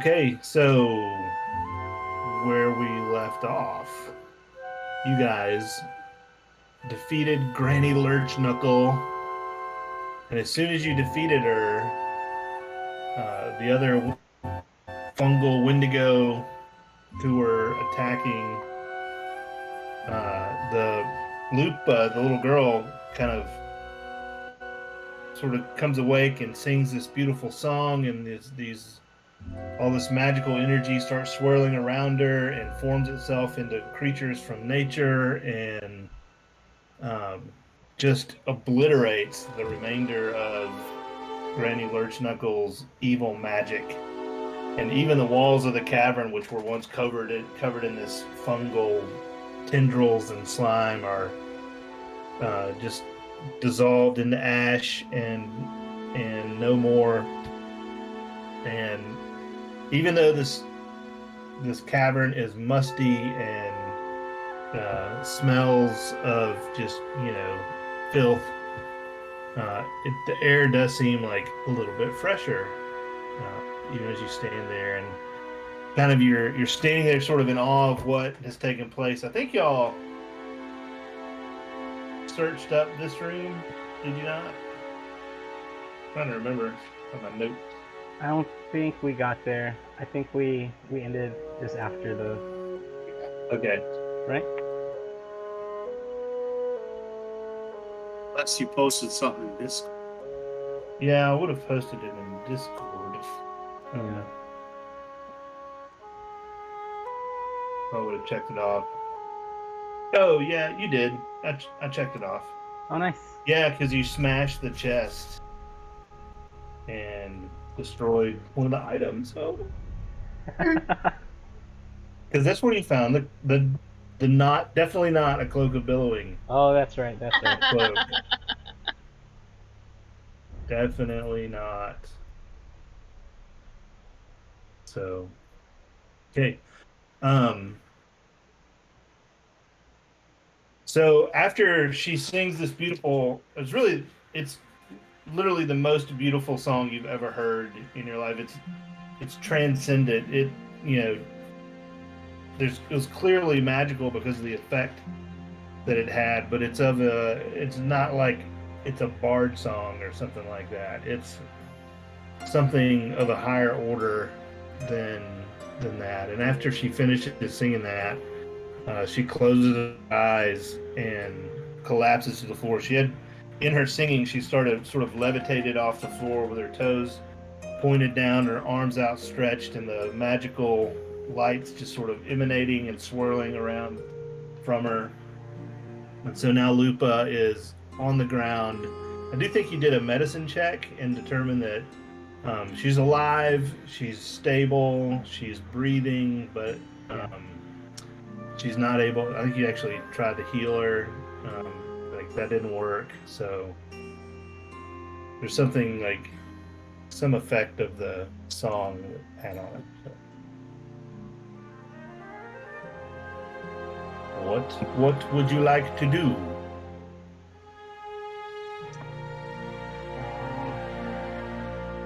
Okay, so where we left off, you guys defeated Granny Lurchknuckle, and as soon as you defeated her, the other fungal Wendigo who were attacking the Lupa, the little girl, kind of sort of comes awake and sings this beautiful song, and these all this magical energy starts swirling around her and forms itself into creatures from nature and um, just obliterates the remainder of Granny Lurchknuckle's evil magic. And even the walls of the cavern, which were once covered in this fungal tendrils and slime, are just dissolved into ash and no more. And even though this cavern is musty and smells of just filth, the air does seem like a little bit fresher, even as you stand there and kind of you're standing there sort of in awe of what has taken place. I think y'all searched up this room, did you not? I'm trying to remember on my notes. I don't think we got there. I think we ended just after the Okay. right. Unless you posted something in Discord. Yeah, I would have posted it in Discord. Yeah. I would have checked it off. Oh, yeah, you did. I checked it off. Oh, nice. Yeah, because you smashed the chest and destroyed one of the items. Oh, because that's where you found the not definitely not a cloak of billowing Oh, that's right. That's right. cloak. Definitely not. So, okay. So after she sings this beautiful, it's literally the most beautiful song you've ever heard in your life. It's transcendent. You know, it was clearly magical because of the effect that it had, but it's not like it's a bard song or something like that. It's something of a higher order than that. And after she finishes singing that, she closes her eyes and collapses to the floor. In her singing, she started sort of levitated off the floor with her toes pointed down, her arms outstretched, and the magical lights just sort of emanating and swirling around from her. And so now Lupa is on the ground. I do think you did a medicine check and determined that she's alive, she's stable, she's breathing, but she's not able. I think you actually tried to heal her. Like that didn't work. So there's something like some effect of the song that had on it. So. What would you like to do?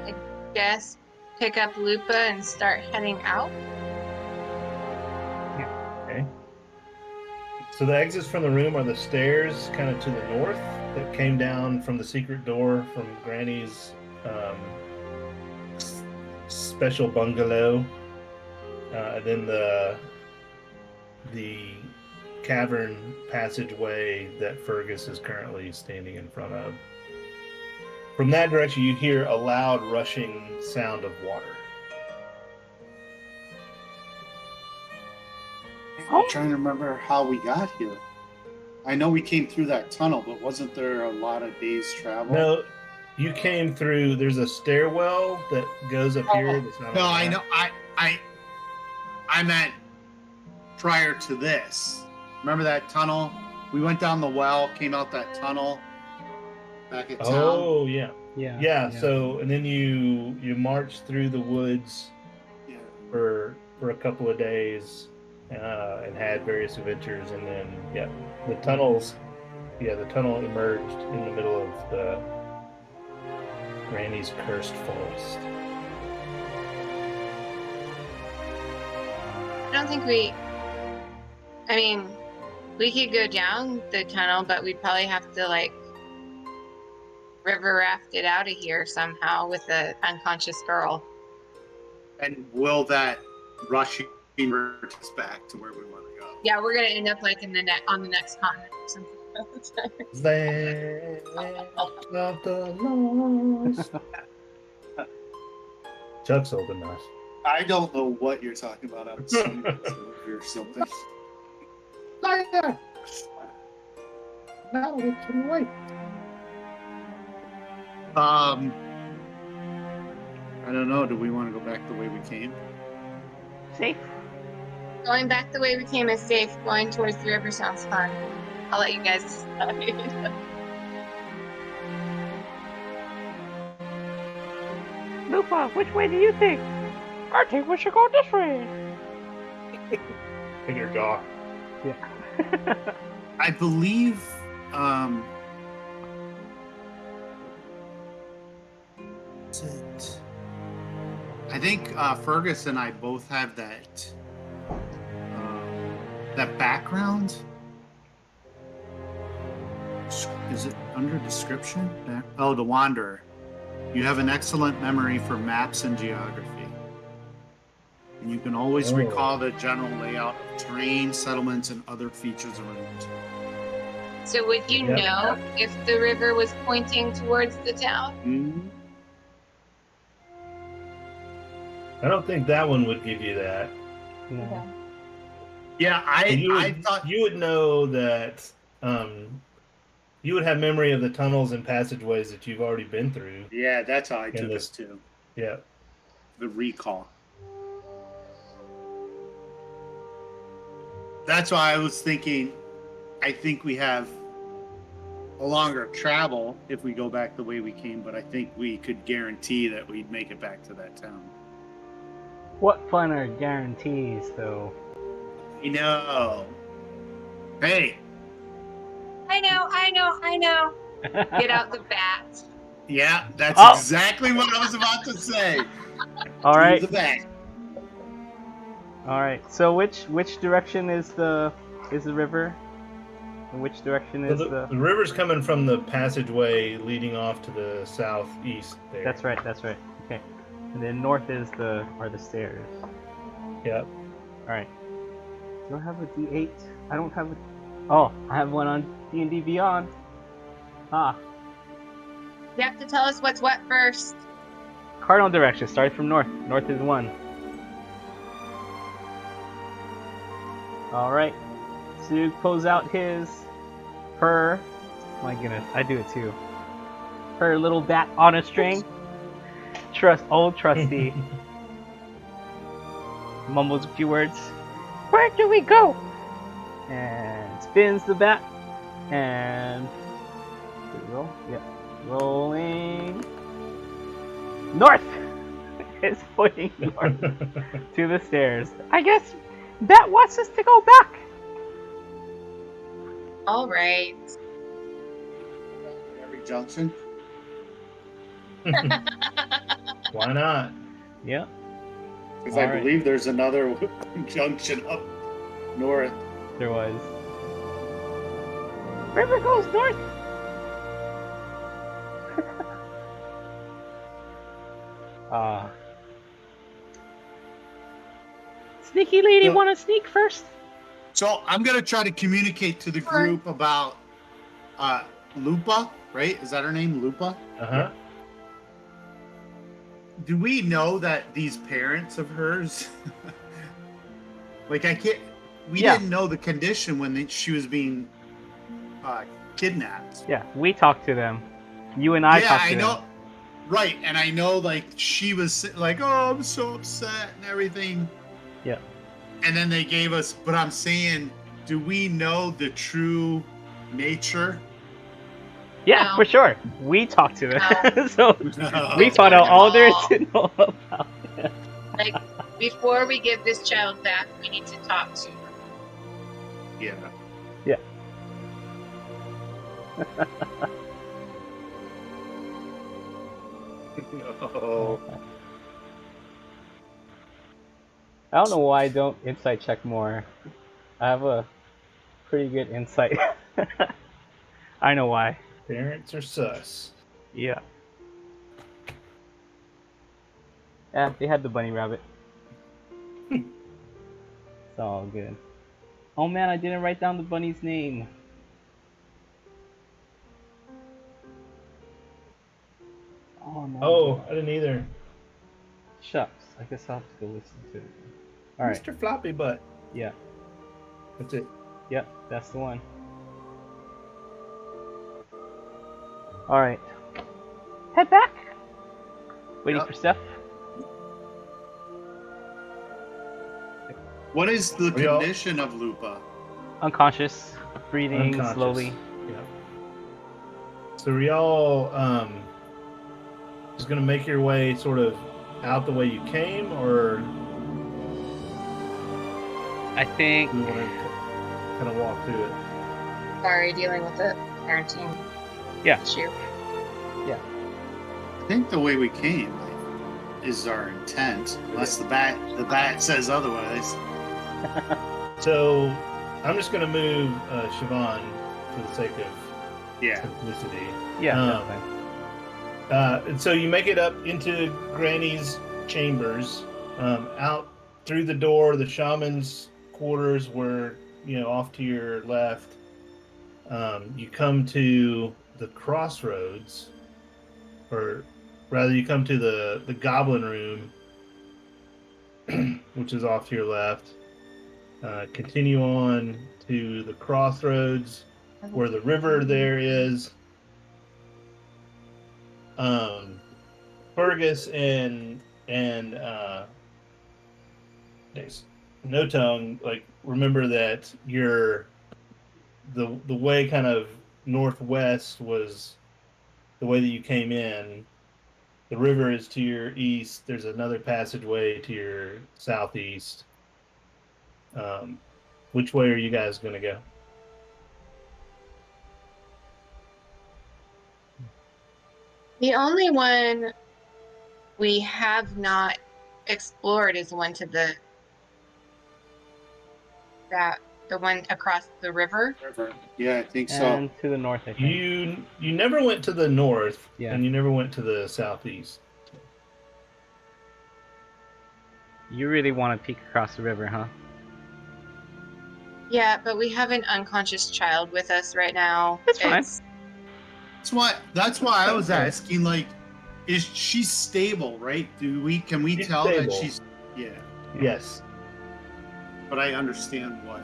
I guess pick up Lupa and start heading out. Okay. So the exits from the room are the stairs kind of to the north that came down from the secret door from Granny's special bungalow. Then the cavern passageway that Fergus is currently standing in front of. From that direction, you hear a loud rushing sound of water. I'm trying to remember how we got here. I know we came through that tunnel, but wasn't there a lot of days travel? No, you came through. There's a stairwell that goes up here. That's not No, I know. I meant prior to this. Remember that tunnel? We went down the well, came out that tunnel back at town. Oh yeah. Yeah. So and then you marched through the woods for a couple of days and had various adventures, and then the tunnel emerged in the middle of the Granny's cursed forest. I don't think we. I mean, we could go down the tunnel, but we'd probably have to like river raft it out of here somehow with the unconscious girl. And will that rushing bring us back to where we want to go? Yeah, we're gonna end up like in the on the next continent or something. Land of the lost. Chuck's old enough. I don't know what you're talking about. I'm assuming it's a movie or something. Lair. Now it's too late. I don't know. Do we want to go back the way we came? Safe. Going back the way we came is safe. Going towards the river sounds fun. I'll let you guys decide. Lupa, which way do you think? I think we should go this way. In your gawk. Yeah. I believe. Is it? I think Fergus and I both have that background. Is it under description? Oh, the Wanderer. You have an excellent memory for maps and geography. And you can always recall the general layout of terrain, settlements, and other features around it. So would you know if the river was pointing towards the town? Mm-hmm. I don't think that one would give you that. No. Yeah, I thought you would know that you would have memory of the tunnels and passageways that you've already been through. Yeah, that's how I took this too. Yeah. The recall. That's why I was thinking, I think we have a longer travel if we go back the way we came, but I think we could guarantee that we'd make it back to that town. What fun are guarantees, though? You know. Hey. I know. Get out the bat. Yeah, that's Oh. exactly what I was about to say. All right. The bat. All right. So which direction is the river? And which direction is The river's coming from the passageway leading off to the southeast there. That's right. Okay. And then north are the stairs. Yep. All right. Do I have a D8? I don't have a. Oh, I have one on D&D Beyond. Ah. You have to tell us what's what first. Cardinal direction. Start from north. North is 1. All right. So pulls out her. My goodness, I do it too. Her little bat on a string. Old trusty. Mumbles a few words. Where do we go? And spins the bat. And did it roll? Yeah. Rolling north. It's pointing north to the stairs. I guess Bat wants us to go back. All right. Every junction. Why not? Yeah. Because I believe there's another junction up north. There was. River goes north. Sneaky lady, want to sneak first? So I'm gonna try to communicate to the group about Lupa, right? Is that her name, Lupa? Uh-huh. Do we know that these parents of hers, like we didn't know the condition when she was being kidnapped. Yeah, we talked to them. You and I talked to them. Yeah, I know. Right, and I know, like, she was like, oh, I'm so upset and everything. Yeah. And then they gave us, but I'm saying, do we know the true nature? Yeah, No. for sure. We talked to them. No. So we found out all there is to know about it. Like, before we give this child back, we need to talk to her. Yeah. Yeah. No. I don't know why I don't insight check more. I have a pretty good insight. I know why. Parents are sus. Yeah. Yeah, they had the bunny rabbit. It's all good. Oh man, I didn't write down the bunny's name. Oh no. Oh, I didn't either. Shucks. I guess I'll have to go listen to it. Alright. Mr. Floppy Butt. Yeah. That's it. Yep, that's the one. Alright. Head back! Waiting Yep. for Steph. What is the We all- condition of Lupa? Unconscious. Breathing Unconscious. slowly. Yeah. So are y'all just gonna make your way sort of out the way you came, or I think. do you want to kind of walk through it? Sorry, dealing with a parenting Yeah. issue. I think the way we came is our intent, unless the bat says otherwise. So I'm just gonna move Siobhan for the sake of Yeah. simplicity. Yeah, Um, that's fine. And so you make it up into Granny's chambers, out through the door. The shaman's quarters were, off to your left. You come to the crossroads, or rather, you come to the goblin room, which is off to your left. Continue on to the crossroads where the river there is. Fergus and No Tongue, like, remember that the way kind of northwest was the way that you came in. The river is to your east. There's another passageway to your southeast. Which way are you guys going to go? The only one we have not explored is the one to the one across the river. Yeah, I think so. And to the north, I think. You never went to the north, Yeah. and you never went to the southeast. You really want to peek across the river, huh? Yeah, but we have an unconscious child with us right now. That's fine. That's why I was asking, like, is she stable, right? Can we She's tell stable. that she's Yes. But I understand what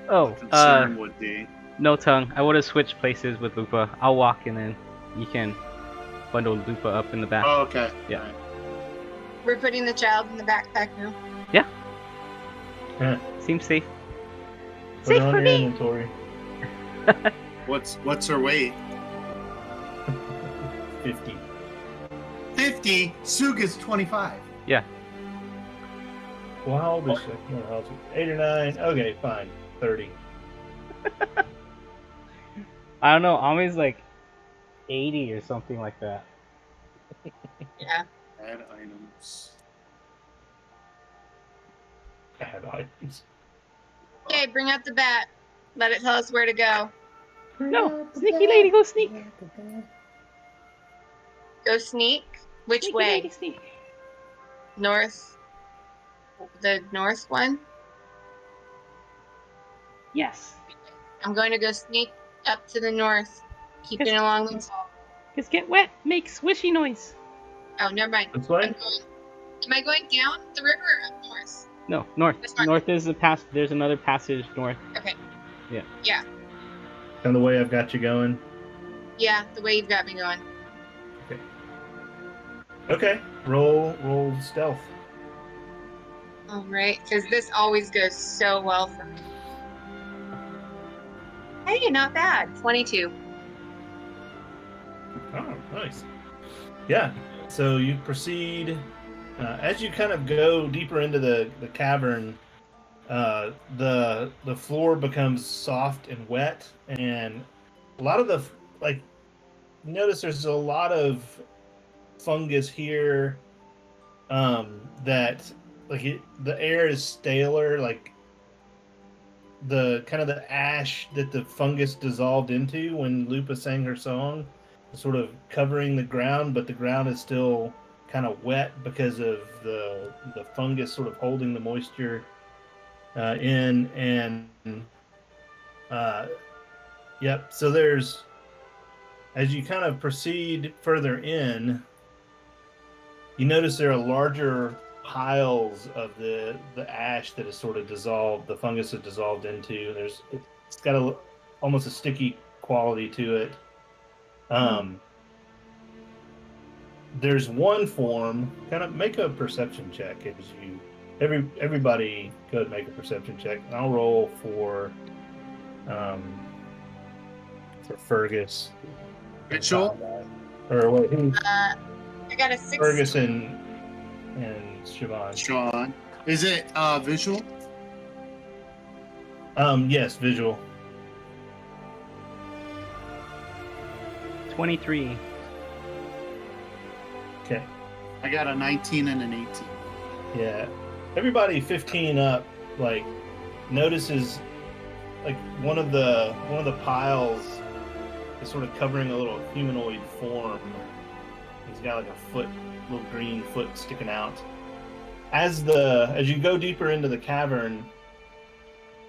Oh, concern would be. No Tongue. I would have switched places with Lupa. I'll walk and then you can bundle Lupa up in the back. Oh, okay. Yeah. All right. We're putting the child in the backpack now. Huh. Seems safe. Put it Safe on for your me. inventory. What's her weight? 50. 50. Suga's 25. Yeah. Well, how old is she? No, how old is she? 8 or 9. Okay, fine. 30. I don't know. Ami's like 80 or something like that. Yeah. Add items. Add items. Okay, bring out the bat. Let it tell us where to go. No, sneaky lady, go sneak. Go sneak. Which Sneaky way? lady, sneak. North. The north one? Yes. I'm going to go sneak up to the north. Keeping Yes. along the wall. Just get wet, make swishy noise. Oh, never mind. This way? Am I going down the river or up north? No, north. This one. North is the pass. There's another passage north. Okay. Yeah. Yeah. And the way I've got you going. Yeah, the way you've got me going. Okay. Roll stealth. All right, because this always goes so well for me. Hey, not bad. 22. Oh, nice. Yeah. So you proceed as you kind of go deeper into the cavern. The floor becomes soft and wet, and a lot of notice there's a lot of fungus here. that the air is staler, like the kind of the ash that the fungus dissolved into when Lupa sang her song, sort of covering the ground, but the ground is still kind of wet because of the fungus sort of holding the moisture in. And uh, yep. So there's, as you kind of proceed further in, you notice there are larger piles of the ash that is sort of dissolved, the fungus is dissolved into. It's got almost a sticky quality to it. There's one form. Kind of make a perception check as you. Everybody go and make a perception check. I'll roll for Fergus. Mitchell? Or wait, who's I got a 6. Fergus and Siobhan? Sean. Is it visual? Yes, visual. 23. Okay. I got a 19 and an 18. Yeah. Everybody 15 up like notices like one of the piles is sort of covering a little humanoid form. He's got like a little green foot sticking out. As you go deeper into the cavern,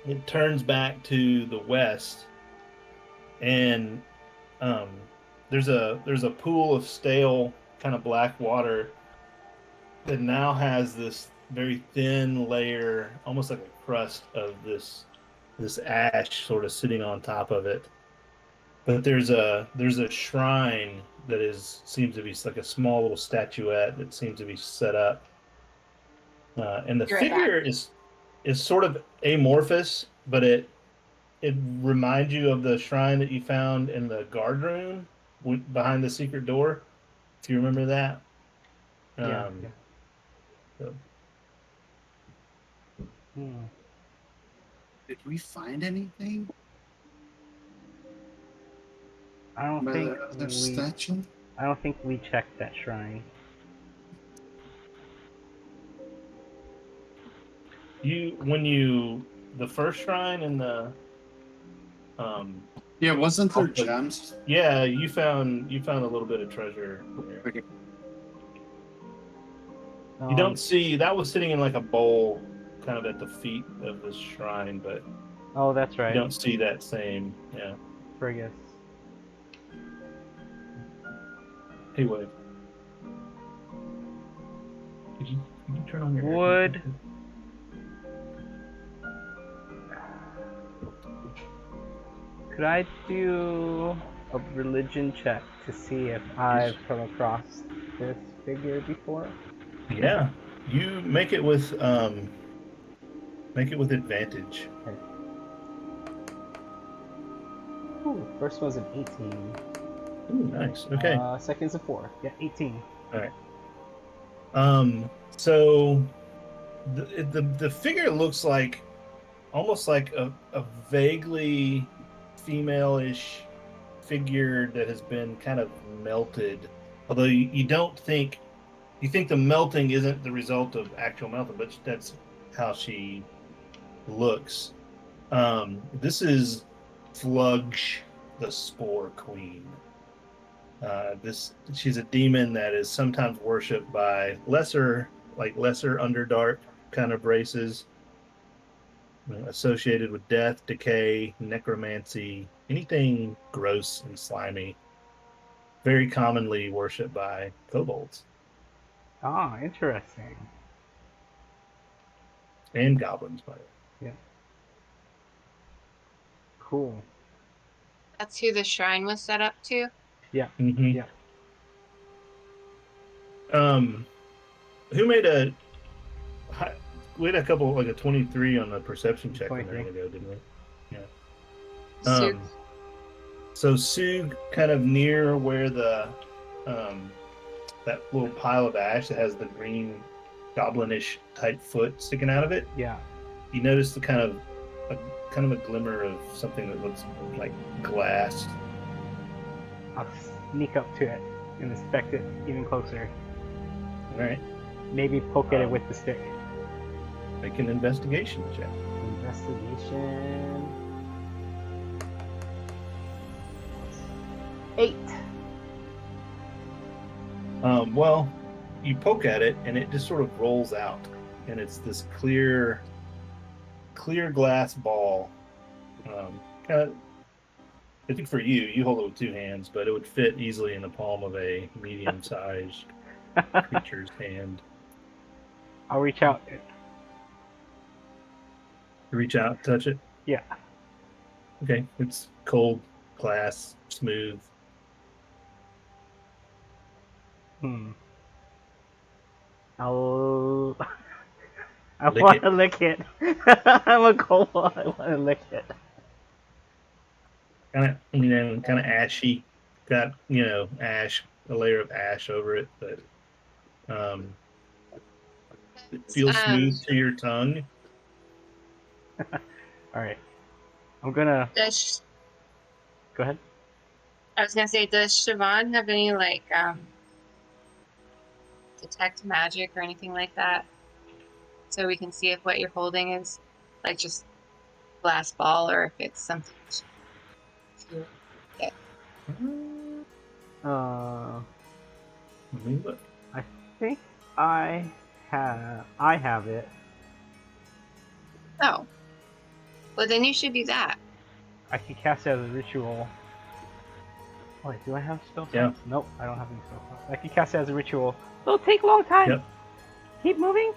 it turns back to the west, and there's a pool of stale kind of black water that now has this very thin layer, almost like a crust of this ash sort of sitting on top of it. But there's a shrine that seems to be like a small little statuette that seems to be set up, and the figure is sort of amorphous, but it reminds you of the shrine that you found in the guard room behind the secret door. Do you remember that? Yeah. So. Did we find anything? I don't think we checked that shrine. The first shrine in the yeah, wasn't there gems? Yeah, you found a little bit of treasure there. Okay. You don't see that was sitting in like a bowl kind of at the feet of this shrine, but oh, that's right. You don't see that same, yeah. Fergus. Hey, wait. Could you turn on your Would could I do a religion check to see if I've come across this figure before? Yeah, you make it with advantage. Okay. Ooh, first one's an 18. Ooh, nice. Okay. Second's a 4. Yeah, 18. All right. So the figure looks like almost like a vaguely female-ish figure that has been kind of melted. Although you don't think the melting isn't the result of actual melting, but that's how she looks. This is Flugsh, the Spore Queen. She's a demon that is sometimes worshipped by lesser Underdark kind of races, associated with death, decay, necromancy, anything gross and slimy. Very commonly worshipped by kobolds. Ah, interesting. And goblins, by the way. Yeah. Cool. That's who the shrine was set up to? Yeah. Mm-hmm. Yeah. Who made we had a couple, like a 23 on the perception check a minute ago, didn't we? Yeah. So Sug, kind of near where the that little pile of ash that has the green goblinish type foot sticking out of it. Yeah. You notice the kind of a glimmer of something that looks like glass. I'll sneak up to it and inspect it even closer. All right. maybe poke at it with the stick. Make an investigation check. Investigation. 8. Well, you poke at it and it just sort of rolls out, and it's this clear glass ball. Kind of, I think for you hold it with 2 hands, but it would fit easily in the palm of a medium-sized creature's hand. I'll reach out. You reach out, touch it. Yeah. Okay, it's cold glass, smooth. I Lick want it. to lick it. I'm a koala. I want to lick it. Kind of ashy. Got ash, a layer of ash over it, but it feels smooth to your tongue. All right. I'm gonna. Does Go ahead. I was gonna say, does Siobhan have any like detect magic or anything like that, so we can see if what you're holding is like just glass ball or if it's something. Yeah. Let me look. I think I have it. Oh. Well, then you should do that. I can cast it as a ritual. Oh, wait, do I have spell slots? Yeah. Nope, I don't have any spell slots. I can cast it as a ritual. It'll take a long time. Yep. Keep moving.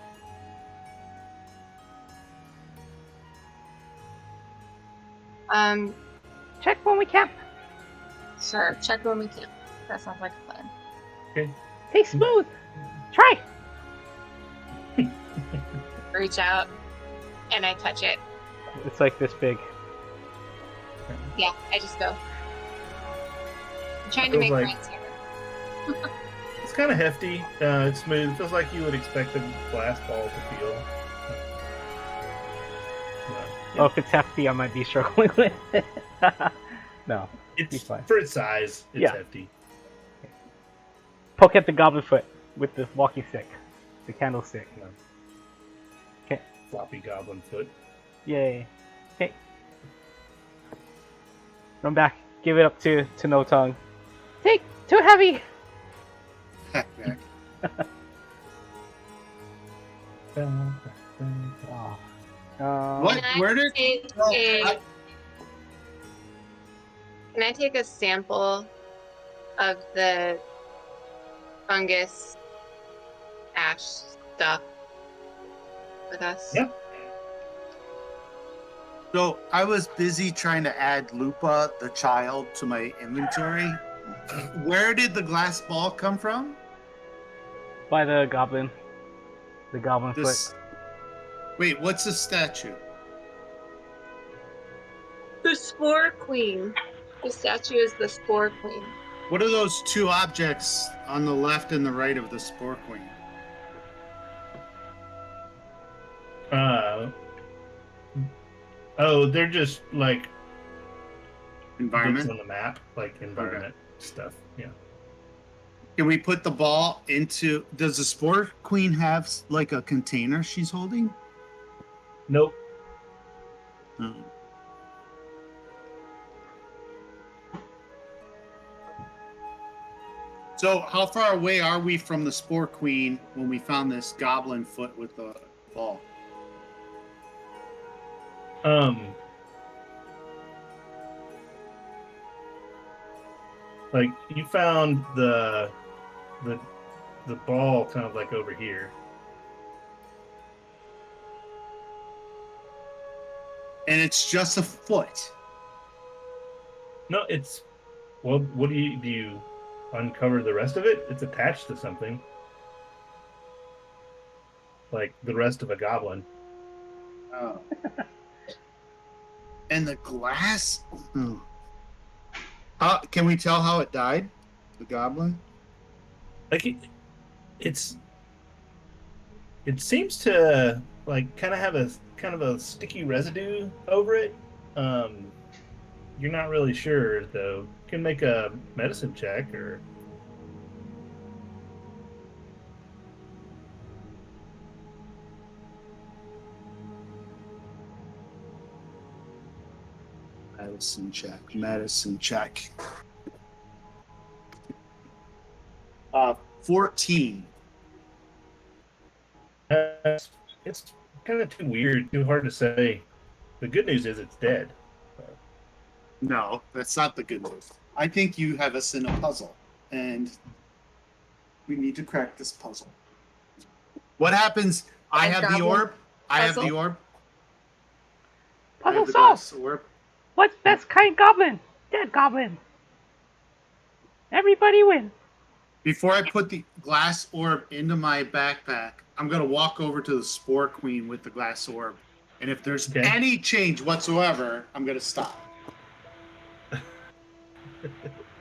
Check when we camp. Sure. Check when we can. That sounds like a plan. Okay. Hey, smooth. Try. Reach out, and I touch it. It's like this big. Yeah, I just go. I'm trying to Feels make like- friends here. It's kind of hefty. It's smooth. It feels like you would expect a glass ball to feel. Oh, if it's hefty, I might be struggling with it. No. It's He's fine. for its size. It's Yeah. hefty. Poke at the goblin foot with the walking stick. The candlestick. Okay. Floppy goblin foot. Yay. Okay. Run back. Give it up to No Tongue. Take! Too heavy! Heck, back. Oh. What? Where did? Can I take a sample of the fungus ash stuff with us? Yep. So I was busy trying to add Lupa, the child, to my inventory. Where did the glass ball come from? By the goblin. The goblin foot. Wait, what's the statue? The Spore Queen. The statue is the Spore Queen. What are those 2 objects on the left and the right of the Spore Queen? They're just like Environment? bits on the map, like environment stuff. Yeah. Can we put the ball into... Does the Spore Queen have like a container she's holding? Nope. No. So how far away are we from the Spore Queen when we found this goblin foot with the ball? Like you found the ball kind of like over here. And it's just a foot. No, it's what do you uncover the rest of it? It's attached to something. Like the rest of a goblin. Oh. And the glass? Oh. Can we tell how it died? The goblin? Like it seems to like kind of have a sticky residue over it. You're not really sure though. You can make a medicine check or Medicine check. 14. It's kind of too weird, too hard to say. The good news is it's dead. No, that's not the good news. I think you have us in a puzzle, and we need to crack this puzzle. What happens? I have the orb. I have the orb. I have the glass orb. What's best kind goblin? Dead goblin. Everybody win. Before I put the glass orb into my backpack, I'm going to walk over to the Spore Queen with the glass orb. And if there's any change whatsoever, I'm going to stop.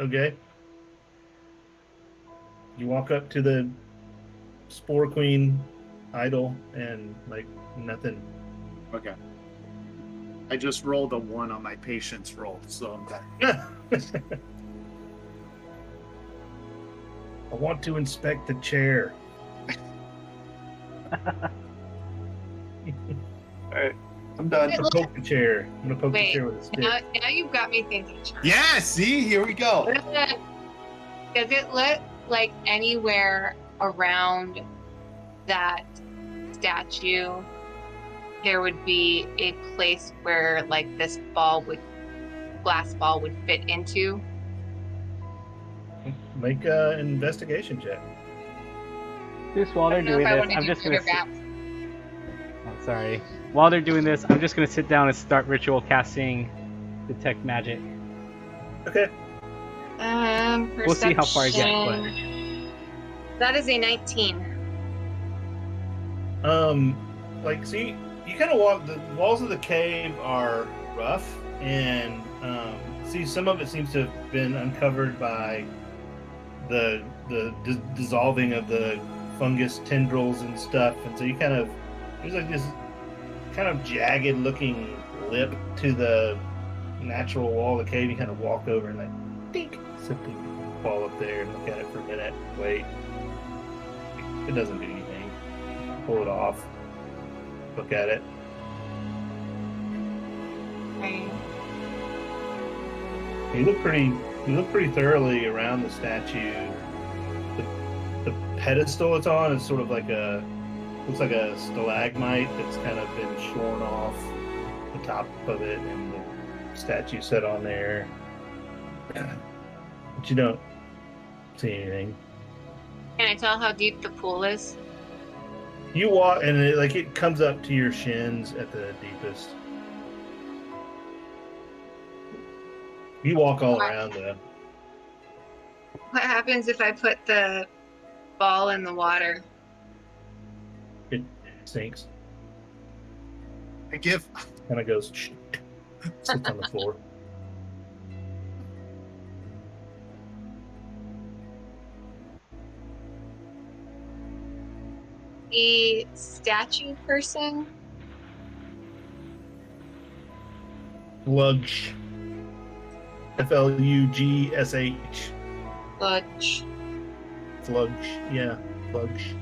Okay. You walk up to the Spore Queen idol and, like, nothing. Okay. I just rolled a 1 on my patience roll, so I'm back. I want to inspect the chair. Alright, I'm done. I'm gonna poke the chair. I'm gonna poke the chair with a stick. Now you've got me thinking. Yeah, see? Here we go. Does it look like anywhere around that statue there would be a place where, like, this glass ball would fit into? Make an investigation check. Just while they're doing this, I'm just gonna. Oh, sorry. While they're doing this, I'm just gonna sit down and start ritual casting detect magic. Okay. We'll see how far I get, but that is a 19. Like, see, you kind of walk. The walls of the cave are rough, and see, some of it seems to have been uncovered by the dissolving of the fungus tendrils and stuff, and so you kind of there's like this kind of jagged looking lip to the natural wall of the cave. You kind of walk over and, like, dink, simply fall up there and look at it for a minute. Wait, it doesn't do anything. Pull it off. Look at it. Okay. You look pretty thoroughly around the statue. The pedestal it's on is sort of like looks like a stalagmite that's kind of been shorn off the top of it, and the statue set on there. But you don't see anything. Can I tell how deep the pool is? You walk, and it comes up to your shins at the deepest. You walk all around though. What happens if I put the ball in the water? It sinks. I give. Kind of goes. Sits on the floor. The statue person? Flugsh. Flugsh. Lurch. Flugsh. Yeah. Flugsh.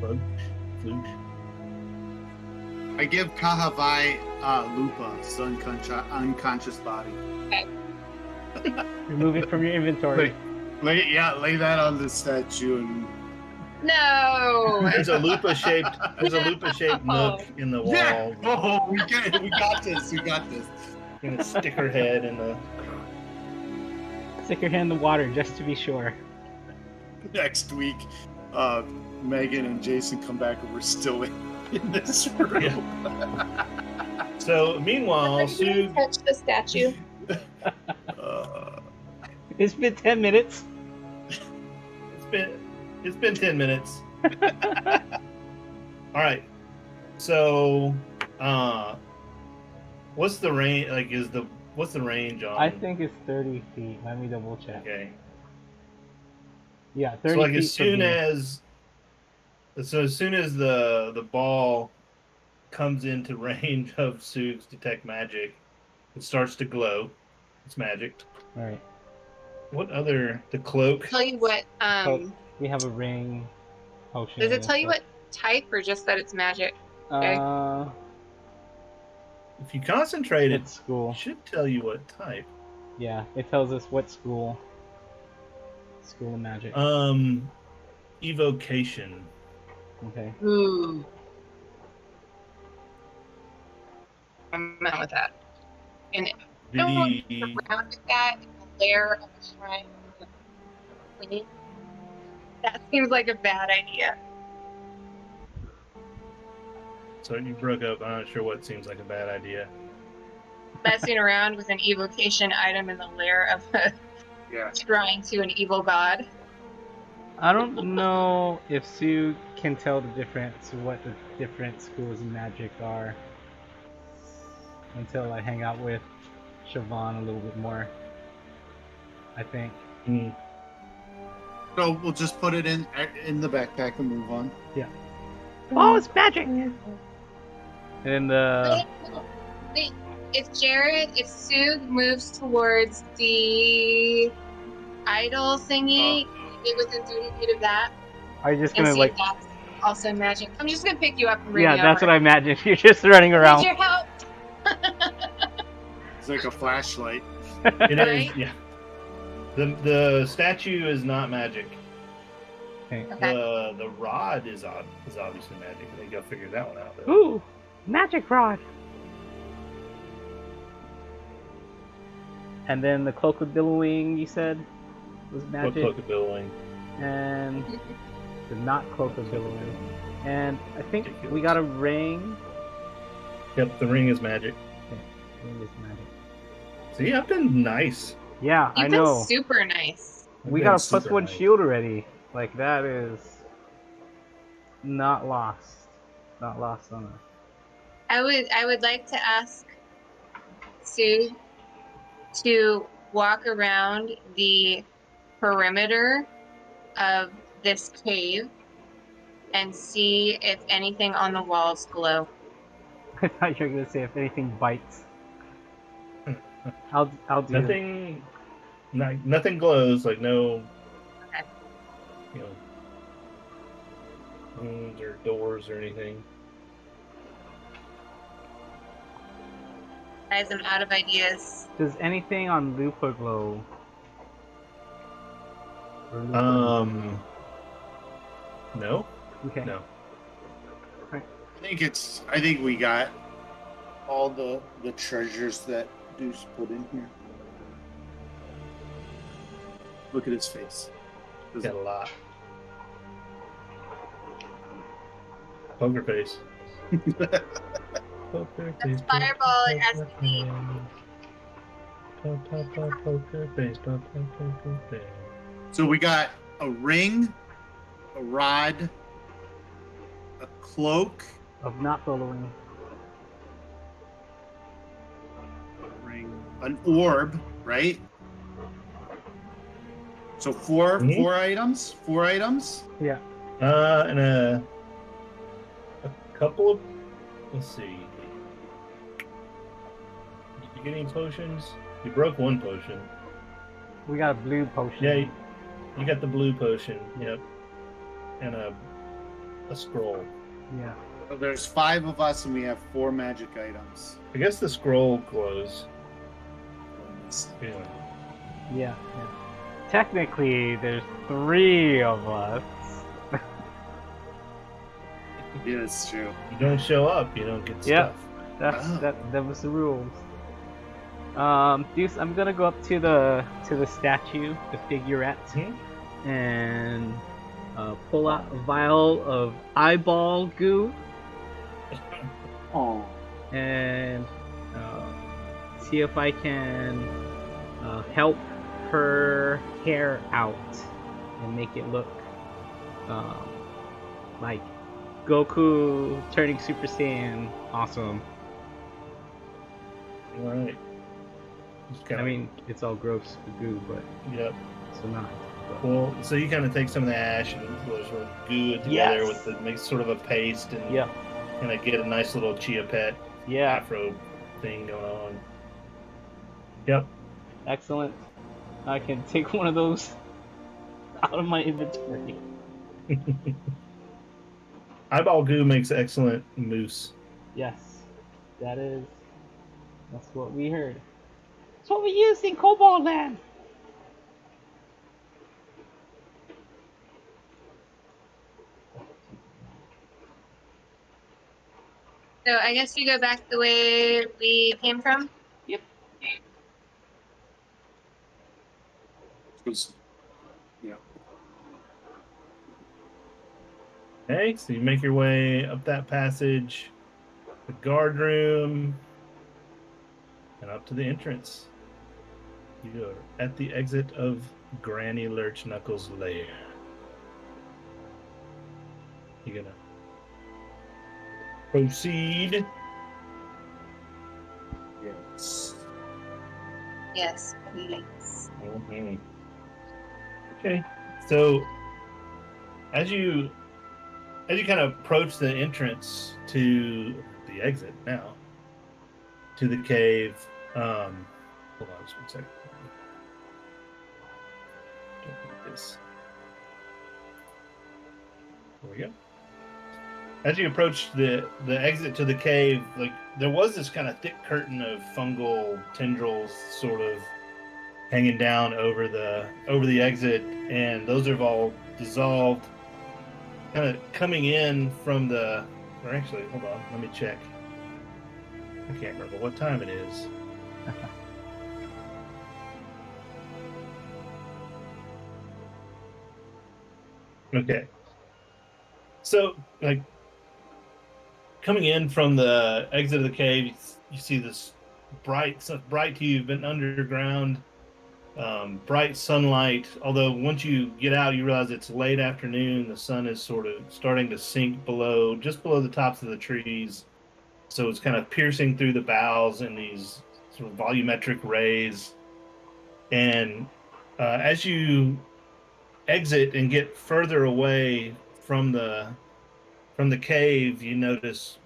Flugsh. I give Kahavai Lupa, his unconscious body. Okay. remove it from your inventory. Lay that on the statue and. No. There's a Lupa shaped nook in the wall. Yeah. Oh, we got this. We got this. You're gonna stick her head in the. Stick your hand in the water just to be sure. Next week, Megan and Jason come back and we're still in this room. Yeah. So meanwhile, Sue touch the statue. It's been 10 minutes. It's been 10 minutes. All right. So, what's the range? Like, what's the range on? I think it's 30 feet. Let me double check. Okay. Yeah, 30 so, like, feet. as soon as the ball comes into range of Sue's detect magic, it starts to glow. It's magicked. All right. What other the cloak? Tell you what. We have a ring. Potion. Does it tell you what type, or just that it's magic? Okay. If you concentrate, What it school? should tell you what type. Yeah, it tells us what school. School of Magic. Evocation. Okay. Ooh. I'm out with that. And I don't want to The around with that in the lair of a shrine. Queen. That seems like a bad idea. so you broke up. I'm not sure what seems like a bad idea. Messing around with an evocation item in the lair of a Yeah. shrine to an evil god. I don't know if Sue can tell the difference, what the different schools of magic are, until I hang out with Siobhan a little bit more. I think. Hmm. So we'll just put it in the backpack and move on. Yeah. Oh, it's magic! And then the Wait, if Sue moves towards the idol thingy, get within 30 feet of that, are you just and gonna see like? if that's also magic. I'm just gonna pick you up and bring Yeah, you that's over. what I imagined. You're just running Need around. your help? It's like a flashlight. It is, Right? yeah. The statue is not magic. Okay. Okay. The rod is obviously magic. They gotta figure that one out. Though. Ooh, magic rod. And then the cloak of billowing, you said, was What magic, cloak of billowing? and the not cloak of billowing. And I think we got a ring. Yep, the ring is magic. Okay, ring is magic. See, I've been nice. Yeah, You've I been know. super nice. I've We been got a super +1 nice. shield already. Like that is not lost. Not lost on us. I would like to ask Sue to walk around the perimeter of this cave and see if anything on the walls glow. I thought you were gonna say if anything bites. I'll do that. Nothing glows. Like no, Okay. you know, rooms or doors or anything. Guys, I'm out of ideas. Does anything on Lupa glow? Or Lupa No, Okay. no. I think we got all the treasures that Deuce put in here. Look at his face. Got a lot. Poker face. Poker face. Fireball, it has to be. Poker face. Poker face. So we got a ring, a rod, a cloak, Of not billowing. a ring, an orb, right? So four items. Four items. Yeah. And a couple of. Let's see. Did you get any potions? You broke one potion. We got a blue potion. Yeah, you got the blue potion. Yep. And a scroll. Yeah. So there's 5 of us, and we have 4 magic items. I guess the scroll glows. Anyway. Yeah. Technically, there's 3 of us. Yeah, it's true. You don't show up, you don't get Yep. stuff. That was the rules. Deuce, I'm gonna go up to the statue, the figurette, and pull out a vial of eyeball goo Oh. and see if I can help her hair out and make it look like Goku turning Super Saiyan awesome. Alright. I mean, it's all gross goo, but Yep. so not. Well, so you kind of take some of the ash and sort of goo it together Yes. with the make sort of a paste and Yeah. kind of get a nice little Chia Pet Yeah. afro thing going on. Yep. Excellent. I can take one of those out of my inventory. Eyeball goo makes excellent mousse. Yes, that is That's what we heard. That's what we used in Cobalt Land. So I guess you go back the way we came from. Yep. Yeah. Okay, so you make your way up that passage, the guard room, and up to the entrance. You are at the exit of Granny Lurchknuckle's lair. You're gonna proceed. Yes. Yes, please. Mhm. Okay, so as you kind of approach the entrance to the exit now to the cave, hold on just one second. Don't need this. There we go. As you approach the exit to the cave, like there was this kind of thick curtain of fungal tendrils sort of hanging down over the exit, and those have all dissolved. Kind of coming in from the, or actually, hold on, let me check. I can't remember what time it is. Okay, so like coming in from the exit of the cave, you see this bright to you. You've been underground, bright sunlight. Although once you get out, you realize it's late afternoon. The sun is sort of starting to sink just below the tops of the trees. So it's kind of piercing through the boughs in these sort of volumetric rays. And as you exit and get further away from the cave, you notice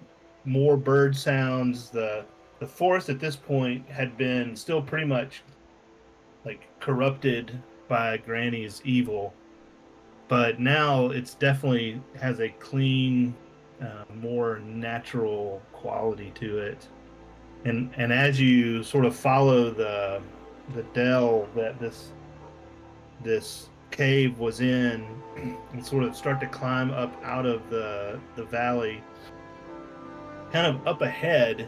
more bird sounds. The forest at this point had been still pretty much like corrupted by Granny's evil, but now it's definitely has a clean, more natural quality to it. And as you sort of follow the dell that this cave was in, and sort of start to climb up out of the valley, kind of up ahead,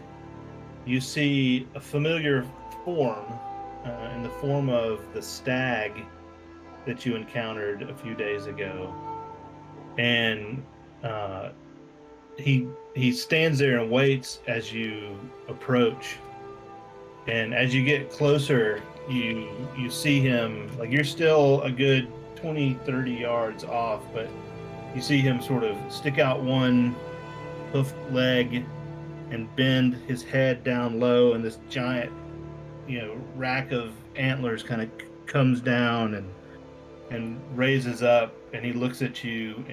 you see a familiar form, in the form of the stag that you encountered a few days ago, and uh, he stands there and waits as you approach. And as you get closer, you see him, like you're still a good 20-30 yards off, but you see him sort of stick out one hoofed leg and bend his head down low, and this giant, rack of antlers kind of comes down and raises up, and he looks at you,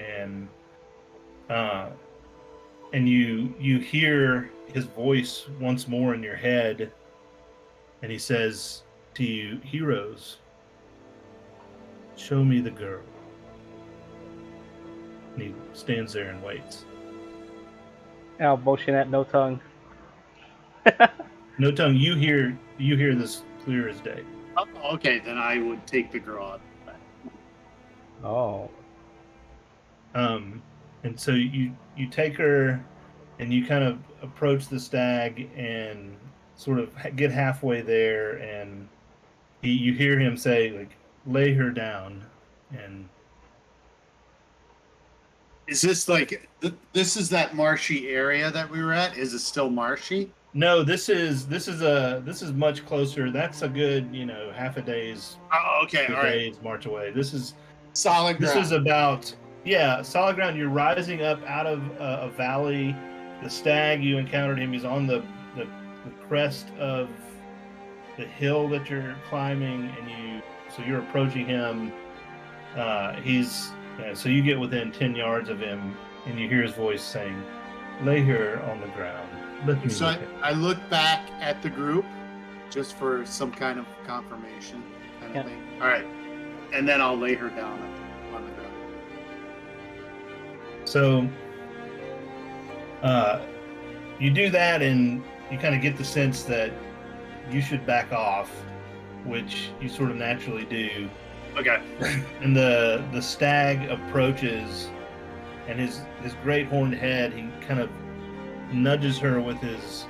uh and you hear his voice once more in your head, and he says to you, "Heroes, show me the girl." And he stands there and waits. I'll motion at no tongue. No tongue, you hear this clear as day. Oh, okay, then I would take the girl out. Oh. And so you take her, and you kind of approach the stag and sort of get halfway there, and you hear him say, like, "Lay her down." And Is this like this is that marshy area that we were at? Is it still marshy? no, this is much closer. That's a good, half a day's Oh, okay, all right. march away. This is Solid ground. This is about, yeah, solid ground. You're rising up out of a valley. The stag, you encountered him. He's on the crest of the hill that you're climbing, and so you're approaching him. So you get within 10 yards of him, and you hear his voice saying, "Lay her on the ground. Let me So look at her." I look back at the group just for some kind of confirmation kind of thing. All right. And then I'll lay her down on the ground. So you do that, and you kind of get the sense that you should back off, which you sort of naturally do. Okay. And the stag approaches, and his great horned head, he kind of nudges her with his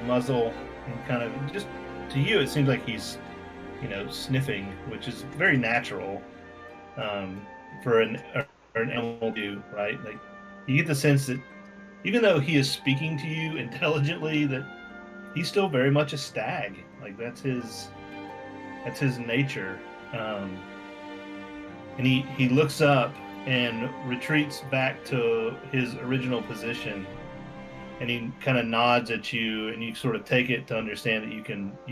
muzzle, and kind of, just to you it seems like he's, sniffing, which is very natural, for an animal to do, right? Like, you get the sense that even though he is speaking to you intelligently, that he's still very much a stag. Like, that's his nature. And he looks up and retreats back to his original position, and he kind of nods at you, and you sort of take it to understand that you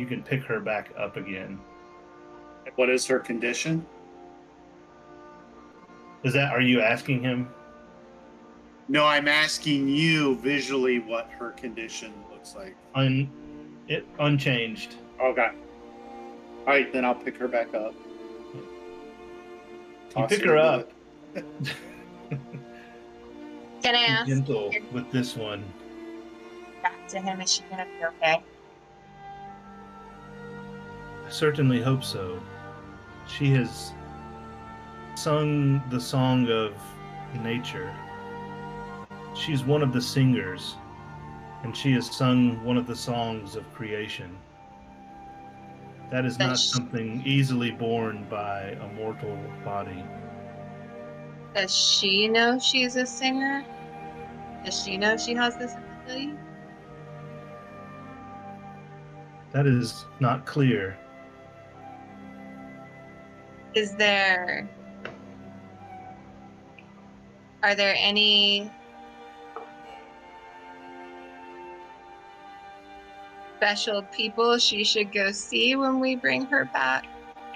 can pick her back up again. What is her condition? Are you asking him? No, I'm asking you visually what her condition looks like. Unchanged. Okay. All right, then I'll pick her back up. You pick her up. Can I ask? Gentle with this one. Back to him. Is she gonna be okay? I certainly hope so. She has sung the song of nature. She's one of the singers, and she has sung one of the songs of creation. That is not something easily borne by a mortal body. Does she know she's a singer? Does she know she has this ability? That is not clear. Are there any special people she should go see when we bring her back?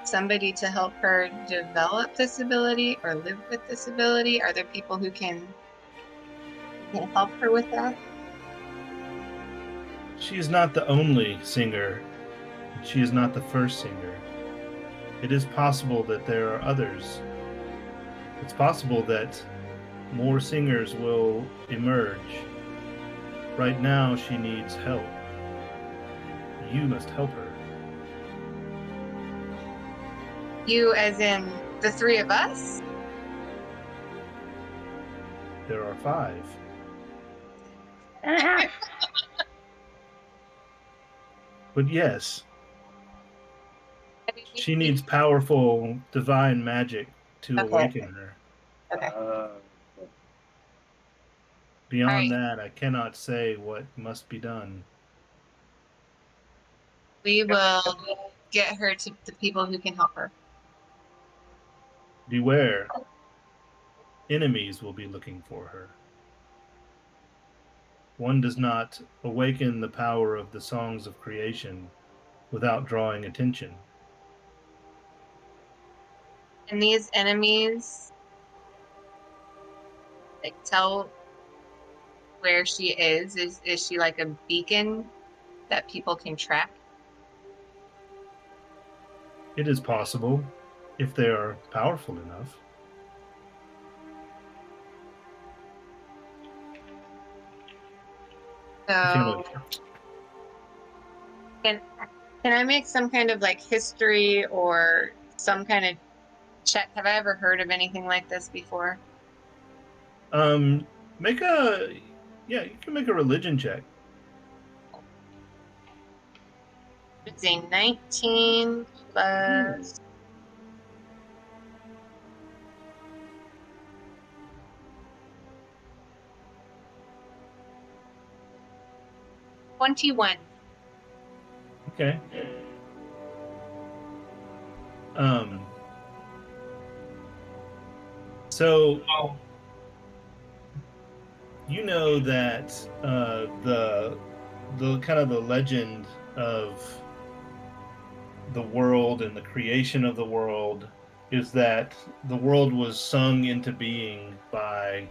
Somebody to help her develop this ability or live with this ability? Are there people who can help her with that? She is not the only singer. She is not the first singer. It is possible that there are others. It's possible that more singers will emerge. Right now, she needs help. You must help her. You as in the three of us? There are 5. But yes, she needs powerful divine magic to awaken her. Okay. Beyond that, I cannot say what must be done. We will get her to the people who can help her. Beware. Enemies will be looking for her. One does not awaken the power of the songs of creation without drawing attention. And these enemies, like, tell where she is. Is she like a beacon that people can track? It is possible, if they are powerful enough. So, can I make some kind of like history or some kind of check? Have I ever heard of anything like this before? You can make a religion check. It's a 19 plus 21. Okay. So you know that the kind of the legend of the world and the creation of the world is that the world was sung into being by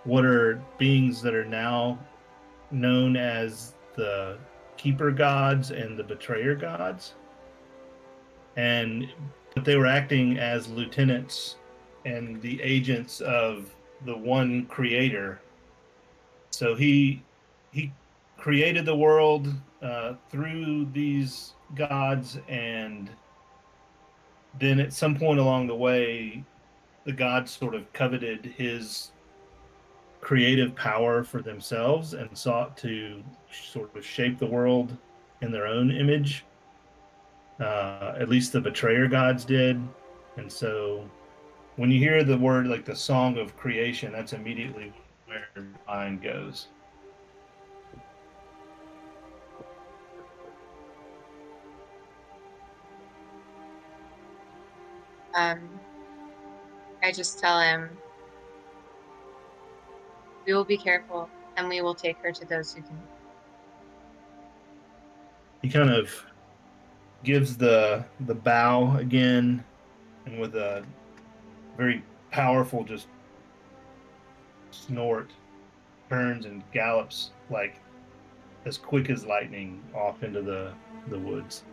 what are beings that are now known as the keeper gods and the betrayer gods, but they were acting as lieutenants and the agents of the one creator. So he created the world, through these gods, and then at some point along the way, the gods sort of coveted his creative power for themselves and sought to sort of shape the world in their own image. At least the betrayer gods did. And so when you hear the word like the song of creation, that's immediately where your mind goes. I just tell him, we will be careful and we will take her to those who can. He kind of gives the bow again, and with a very powerful just snort, turns and gallops like as quick as lightning off into the woods.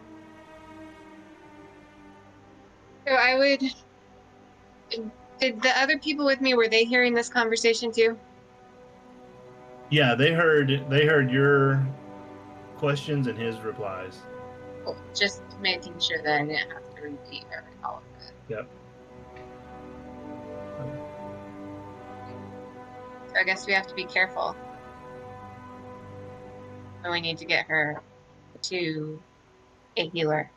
So I would. Did the other people with me, were they hearing this conversation too? Yeah, they heard your questions and his replies. Cool. Just making sure that I didn't have to repeat all of it. Yep. So I guess we have to be careful. And we need to get her to a healer.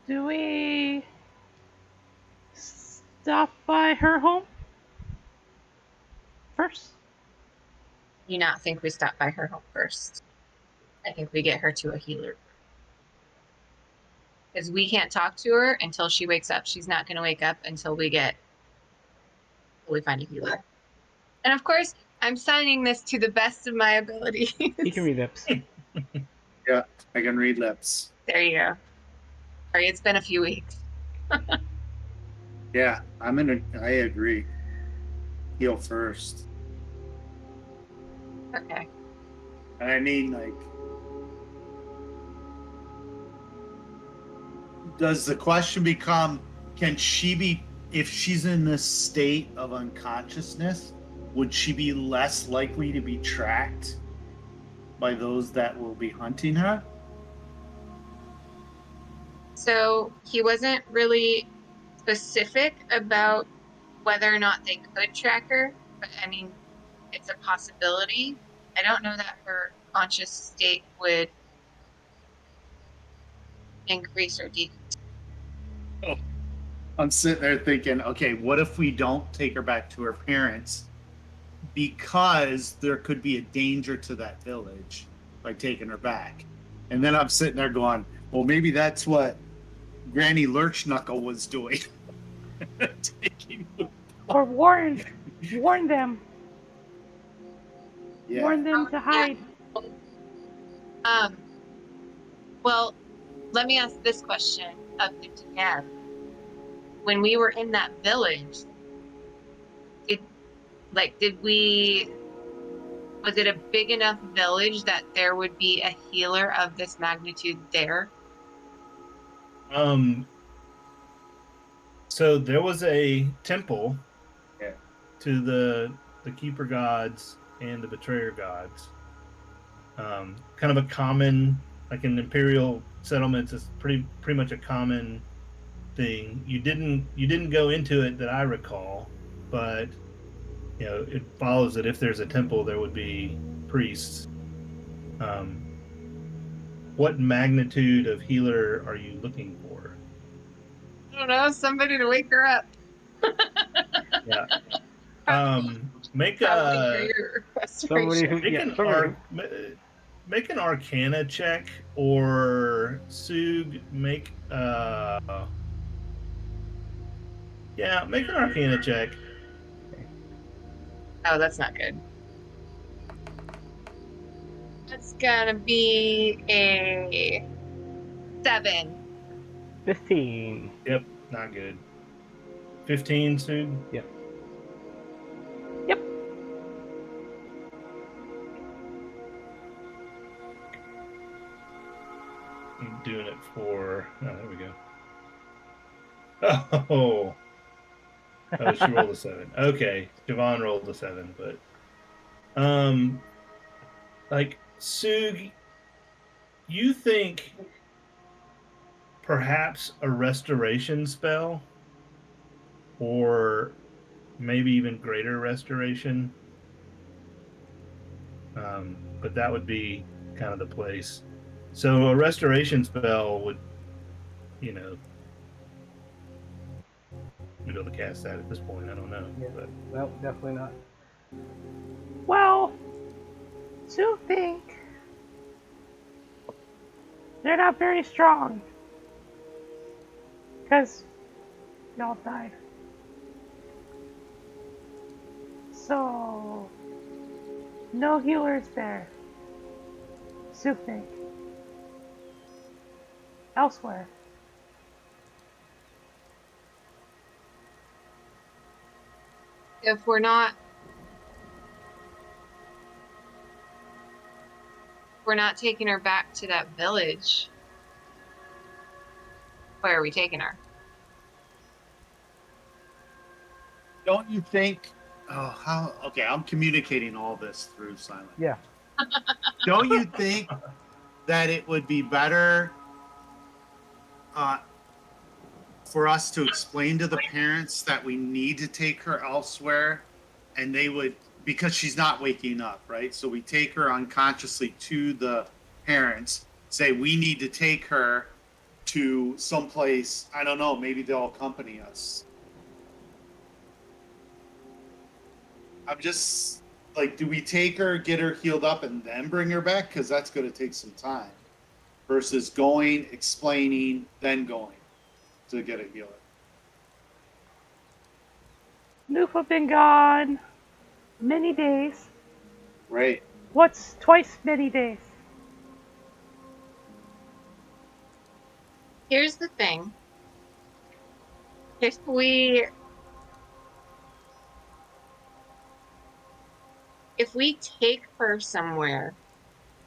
Do we stop by her home first? Do you not think we stop by her home first? I think we get her to a healer. Because we can't talk to her until she wakes up. She's not going to wake up until we find a healer. And of course, I'm signing this to the best of my abilities. You can read lips. Yeah, I can read lips. There you go. Sorry, it's been a few weeks. Yeah, I agree. Heal first. Okay. And I mean, like, does the question become, can she be, if she's in this state of unconsciousness, would she be less likely to be tracked by those that will be hunting her? So he wasn't really specific about whether or not they could track her, but I mean, it's a possibility. I don't know that her conscious state would increase or decrease. Oh, I'm sitting there thinking, okay, what if we don't take her back to her parents because there could be a danger to that village by taking her back? And then I'm sitting there going, well, maybe that's what Granny Lurchknuckle was doing. Taking Or warn them. Yeah. Warn them to hide. Well, let me ask this question of the DM. When we were in that village, was it a big enough village that there would be a healer of this magnitude there? So there was a temple Yeah. to the keeper gods and the betrayer gods. Kind of a common, like in imperial settlements, is pretty much a common thing. You didn't go into it that I recall, but it follows that if there's a temple, there would be priests. Um, what magnitude of healer are you looking for? I don't know, somebody to wake her up. Yeah. Make Probably a greater Somebody who, make yeah, an somebody. make an Arcana check, or Sug make make an Arcana check. Oh, that's not good. That's gonna be a 7. 15. Yep, not good. 15, Sug. Yep. Yep. I'm doing it for. Oh, there we go. Oh, Oh, she rolled a 7. Okay, Javon rolled a 7, but like Sug, you think perhaps a restoration spell, or maybe even greater restoration. But that would be kind of the place. So a restoration spell would, you know, be able to cast that at this point. I don't know, Yeah. but Well, definitely not. Well, to think they're not very strong because y'all died. So no healers there. Sue think elsewhere. If we're not taking her back to that village, where are we taking her? Don't you think? Oh, how? Okay, I'm communicating all this through silent. Yeah. Don't you think that it would be better for us to explain to the parents that we need to take her elsewhere, and they would, because she's not waking up, right? So we take her unconsciously to the parents, say we need to take her to someplace. I don't know. Maybe they'll accompany us. I'm just like, do we take her, get her healed up, and then bring her back? Because that's going to take some time. Versus going, explaining, then going to get a healer. Lupa been gone many days. Right. What's twice many days? Here's the thing. If we take her somewhere,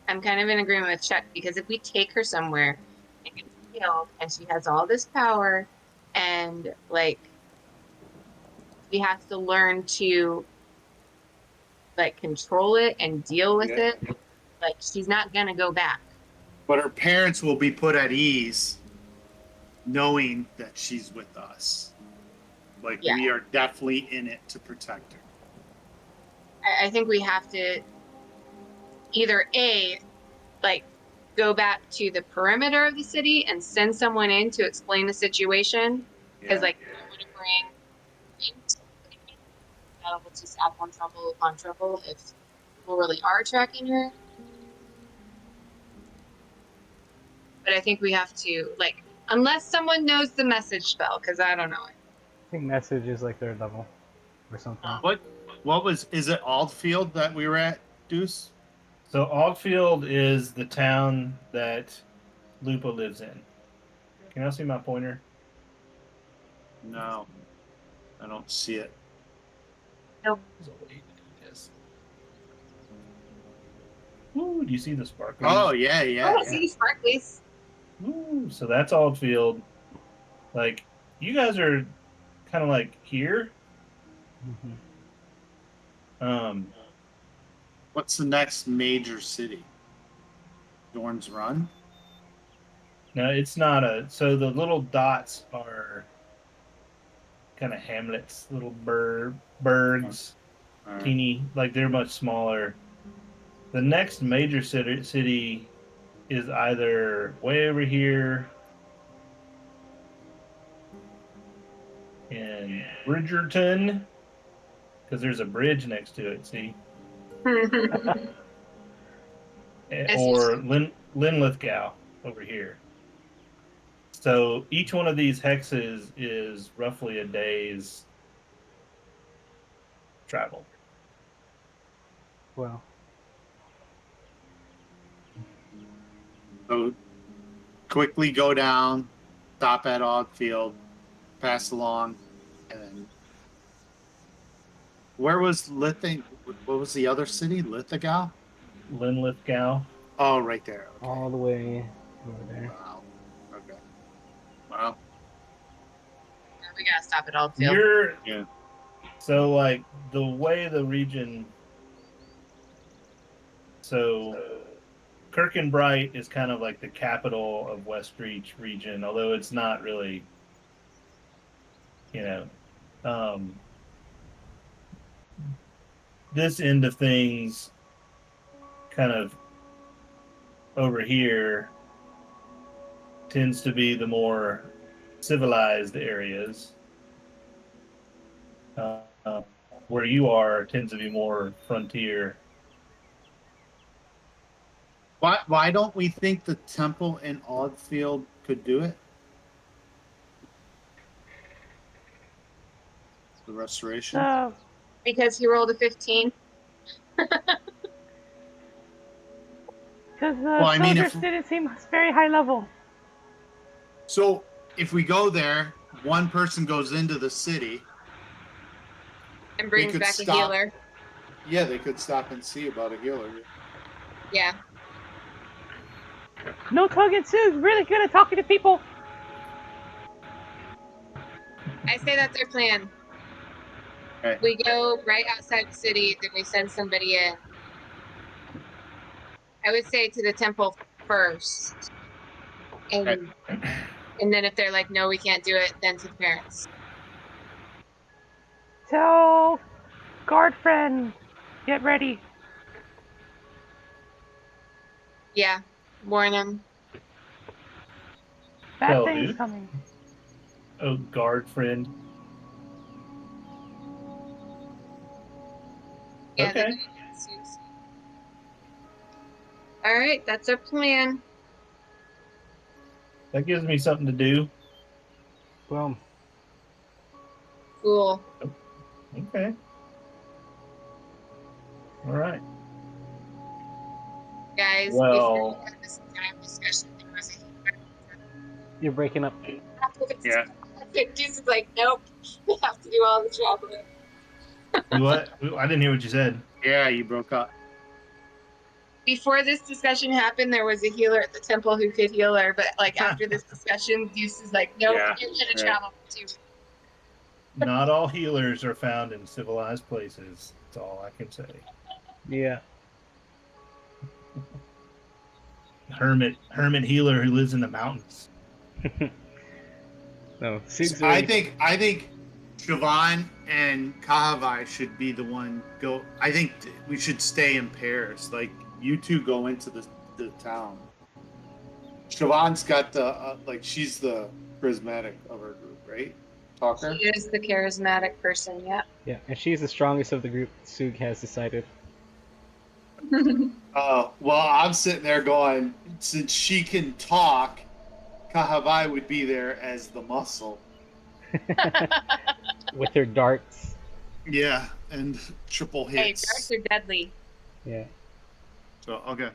I'm kind of in agreement with Chuck, because if we take her somewhere and get healed and she has all this power, and like she has to learn to like control it and deal with Yeah. it, like she's not gonna go back. But her parents will be put at ease knowing that she's with us. Like Yeah. we are definitely in it to protect her. I think we have to either like go back to the perimeter of the city and send someone in to explain the situation, because Yeah. like we don't want to bring that'll just add more trouble upon trouble if people really are tracking her. But I think we have to, like, unless someone knows the message spell, because I don't know it. I think message is like third level or something. What was, is it Aldfield that we were at, Deuce? so Ogfield is the town that Lupa lives in. Can y'all see my pointer? No, I don't see it. Nope. There's a way to do this. Ooh, do you see the sparkling? Oh yeah, I yeah, want to yeah. see these sparklies. Ooh, so that's Ogfield. Like, you guys are kind of like here. Mm-hmm. Um, What's the next major city? Dorn's Run? no, it's not a. So the little dots are kind of hamlets, little burgs, All right. teeny, like they're much smaller. The next major city is either way over here in Bridgerton, because there's a bridge next to it. See, or Linlithgow over here. So each one of these hexes is roughly a day's travel. Well, So quickly go down, stop at Ogfield, pass along, and then where was Lithing? What was the other city? Lithgow? Linlithgow. Oh, right there. Okay. all the way over there. Wow. Okay. Wow. We gotta stop at Oldfield. You're Yeah. So, like, the way the region. So, Kirkenbright is kind of like the capital of Westreach region, although it's not really, you know. This end of things, kind of over here, tends to be the more civilized areas. Where you are tends to be more frontier. Why don't we think the temple in Oddfield could do it? The restoration? So, Because he rolled a 15. because the Well, I mean, soldiers didn't seem very high level. So if we go there, one person goes into the city. And They brings could back stop. a healer. Yeah, they could stop and see about a healer. Yeah. No tongue and Sue's really good at talking to people. I say that's our plan. Okay. We go right outside the city, then we send somebody in. I would say to the temple first. And Okay. and then if they're like, no, we can't do it, then to the parents. Tell guard friend, get ready. Yeah. Warn them. Bad Tell things who? coming. Oh, guard friend. Yeah, the Okay. guy in suits. All right, that's our plan. That gives me something to do. Boom. Cool. Okay. All right. Guys, before we Well, had this entire discussion, there was a healer. You're breaking up. Yeah. Jesus is like, nope, we have to do all the traveling. you what? I didn't hear what you said. Yeah, you broke up. Before this discussion happened, there was a healer at the temple who could heal her, but like after this discussion, Deuce is like, nope, Yeah, you're gonna right. travel too. Not all healers are found in civilized places. That's all I can say. Yeah. Hermit healer who lives in the mountains. No, Sue's I already. think Siobhan and Kahavai should be the one go. I think we should stay in pairs. Like you two go into the town. Siobhan's got the like she's the charismatic of her group, right? Talker. She is the charismatic person, yeah. Yeah, and she's the strongest of the group, Sug has decided. Well, I'm sitting there going, since she can talk, Kahavai would be there as the muscle. With her darts. Yeah, and triple Hey, hits. darts are deadly. Yeah. So okay.